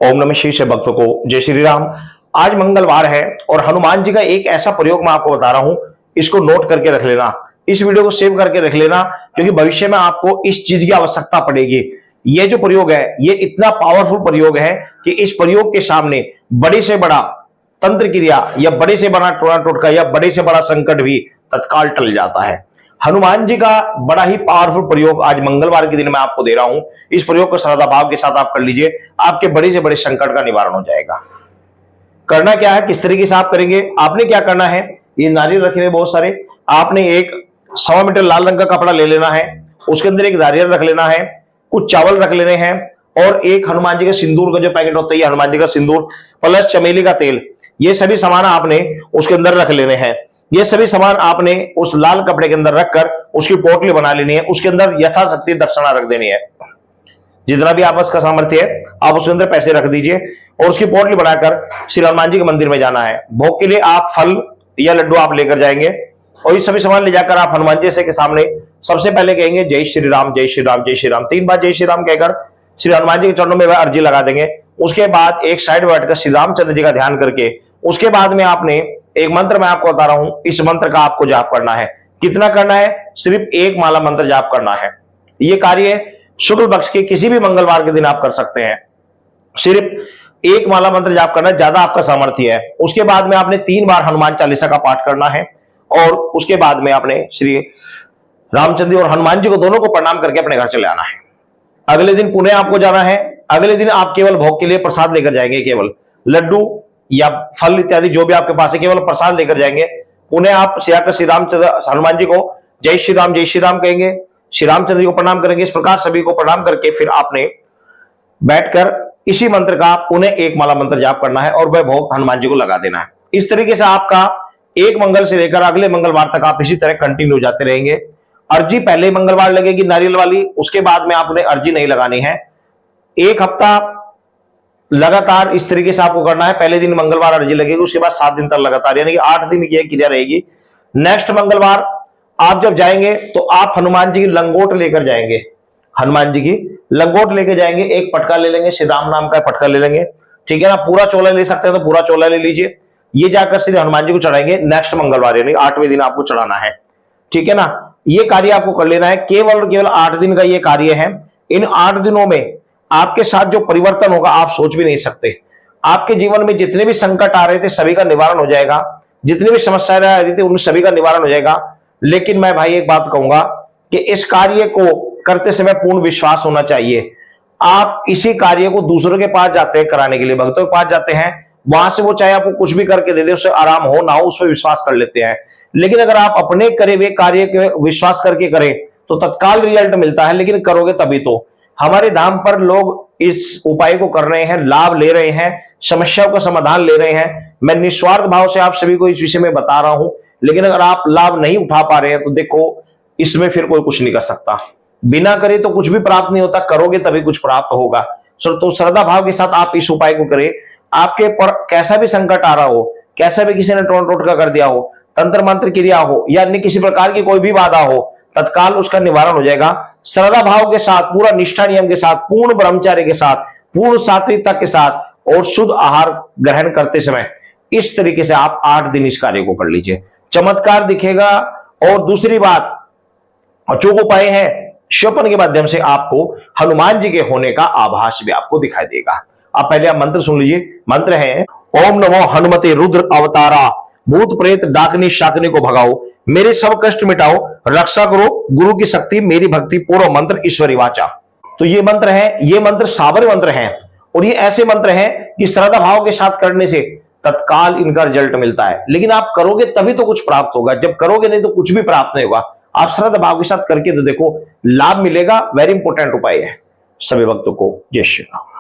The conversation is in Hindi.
ओम नमः शिवाय भक्तों को जय श्री राम। आज मंगलवार है और हनुमान जी का एक ऐसा प्रयोग मैं आपको बता रहा हूं, इसको नोट करके रख लेना, इस वीडियो को सेव करके रख लेना, क्योंकि भविष्य में आपको इस चीज की आवश्यकता पड़ेगी। ये जो प्रयोग है ये इतना पावरफुल प्रयोग है कि इस प्रयोग के सामने बड़े से बड़ा तंत्र क्रिया या बड़े से बड़ा टोना टोटका या बड़े से बड़ा संकट भी तत्काल टल जाता है। हनुमान जी का बड़ा ही पावरफुल प्रयोग आज मंगलवार के दिन मैं आपको दे रहा हूं। इस प्रयोग को श्रद्धा भाव के साथ आप कर लीजिए, आपके बड़े से बड़े संकट का निवारण हो जाएगा। करना क्या है, किस तरीके से आप करेंगे, आपने क्या करना है, ये नारियल रखे हुए बहुत सारे, आपने एक 1.25 मीटर लाल रंग का कपड़ा ले लेना है, उसके अंदर एक नारियल रख लेना है, कुछ चावल रख लेने हैं और एक हनुमान जी का सिंदूर का जो पैकेट होता है, हनुमान जी का सिंदूर प्लस चमेली का तेल, ये सभी सामान आपने उसके अंदर रख लेने हैं। ये सभी सामान आपने उस लाल कपड़े के अंदर रखकर उसकी पोटली बना लेनी है, उसके अंदर यथाशक्ति दक्षिणा रख देनी है। जितना भी आपस का सामर्थ्य है आप उसके अंदर पैसे रख दीजिए और उसकी पोटली बनाकर श्री हनुमान जी के मंदिर में जाना है। भोग के लिए आप फल या लड्डू आप लेकर जाएंगे और ये सभी सामान ले जाकर आप हनुमान जी से के सामने सबसे पहले कहेंगे जय श्री राम जय श्री राम जय श्री राम, 3 बार जय श्री राम कहकर श्री हनुमान जी के चरणों में वह अर्जी लगा देंगे। उसके बाद एक साइड में बैठकर श्री रामचंद्र जी का ध्यान करके उसके बाद में आपने एक मंत्र मैं आपको बता रहा हूं, इस मंत्र का आपको जाप करना है। कितना करना है, सिर्फ 1 माला मंत्र जाप करना है। यह कार्य शुक्ल पक्ष के किसी भी मंगलवार के दिन आप कर सकते हैं। सिर्फ 1 माला मंत्र जाप करना, ज्यादा आपका सामर्थ्य है। उसके बाद में आपने 3 बार हनुमान चालीसा का पाठ करना है और उसके बाद में आपने श्री रामचंद्र और हनुमान जी को दोनों को प्रणाम करके अपने घर चले आना है। अगले दिन पुणे आपको जाना है। अगले दिन आप केवल भोग के लिए प्रसाद लेकर जाएंगे, केवल लड्डू या फल इत्यादि जो भी आपके पास है केवल प्रसाद लेकर जाएंगे। उन्हें आप श्री रामचंद्र हनुमान जी को जय श्री राम कहेंगे, श्री रामचंद्र जी को प्रणाम करेंगे। इस प्रकार सभी को प्रणाम करके फिर आपने बैठकर इसी मंत्र का पुनः 1 माला मंत्र जाप करना है और वह भोग हनुमान जी को लगा देना है। इस तरीके से आपका एक मंगल से लेकर अगले मंगलवार तक आप इसी तरह कंटिन्यू जाते रहेंगे। अर्जी पहले मंगलवार लगेगी नारियल वाली, उसके बाद में आपने अर्जी नहीं लगानी है। 1 हफ्ता लगातार इस तरीके से आपको करना है। पहले दिन मंगलवार अर्जी लगेगी, उसके बाद 7 दिन तक लगातार, यानी कि 8 दिन की क्रिया रहेगी। नेक्स्ट मंगलवार आप जब जाएंगे तो आप हनुमान जी की लंगोट लेकर जाएंगे, हनुमान जी की लंगोट लेकर जाएंगे। एक पटका ले लेंगे, श्री राम नाम का पटका ले लेंगे, ठीक है ना। पूरा चोला ले सकते हैं तो पूरा चोला ले लीजिए। ये जाकर श्री हनुमान जी को चढ़ाएंगे नेक्स्ट मंगलवार, यानी 8वें दिन आपको चढ़ाना है, ठीक है ना। ये कार्य आपको कर लेना है। केवल 8 दिन का ये कार्य है। इन 8 दिनों में आपके साथ जो परिवर्तन होगा आप सोच भी नहीं सकते। आपके जीवन में जितने भी संकट आ रहे थे सभी का निवारण हो जाएगा, जितनी भी समस्याएं आ रही थी उन सभी का निवारण हो जाएगा। लेकिन मैं भाई एक बात कहूंगा कि इस कार्य को करते समय पूर्ण विश्वास होना चाहिए। आप इसी कार्य को दूसरों के पास जाते हैं कराने के लिए, भक्तों के पास जाते हैं, वहां से वो चाहे आपको कुछ भी करके दे दे, उससे आराम हो ना हो उस पर विश्वास कर लेते हैं। लेकिन अगर आप अपने करे हुए कार्य के विश्वास करके करें तो तत्काल रिजल्ट मिलता है, लेकिन करोगे तभी तो। हमारे धाम पर लोग इस उपाय को कर रहे हैं, लाभ ले रहे हैं, समस्याओं का समाधान ले रहे हैं। मैं निस्वार्थ भाव से आप सभी को इस विषय में बता रहा हूं, लेकिन अगर आप लाभ नहीं उठा पा रहे हैं तो देखो इसमें फिर कोई कुछ नहीं कर सकता। बिना करे तो कुछ भी प्राप्त नहीं होता, करोगे तभी कुछ प्राप्त होगा। तो श्रद्धा भाव के साथ आप इस उपाय को करें। आपके पर कैसा भी संकट आ रहा हो, कैसा भी किसी ने टोटका कर दिया हो, तंत्र मंत्र क्रिया हो या अन्य किसी प्रकार की कोई भी बाधा हो, तत्काल उसका निवारण हो जाएगा। श्रद्धा भाव के साथ, पूरा निष्ठा नियम के साथ, पूर्ण ब्रह्मचर्य के साथ, पूर्ण सात्विकता के साथ और शुद्ध आहार ग्रहण करते समय इस तरीके से आप 8 दिन इस कार्य को कर लीजिए, चमत्कार दिखेगा। और दूसरी बात, अचूक उपाय है, स्वप्न के माध्यम से आपको हनुमान जी के होने का आभास भी आपको दिखाई देगा। आप पहले आप मंत्र सुन लीजिए। मंत्र है ओम नमो हनुमते रुद्र अवतारा, भूत प्रेत डाकनी शाकनी को भगाओ, मेरे सब कष्ट मिटाओ, रक्षा करो, गुरु की शक्ति मेरी भक्ति, पूर्व मंत्र ईश्वरी वाचा। तो ये मंत्र है, ये मंत्र साबर मंत्र है और ये ऐसे मंत्र हैं कि श्रद्धा भाव के साथ करने से तत्काल इनका रिजल्ट मिलता है। लेकिन आप करोगे तभी तो कुछ प्राप्त होगा, जब करोगे नहीं तो कुछ भी प्राप्त नहीं होगा। आप श्रद्धा भाव के साथ करके तो देखो लाभ मिलेगा। वेरी इंपॉर्टेंट उपाय है। सभी भक्तों को जय श्री राम।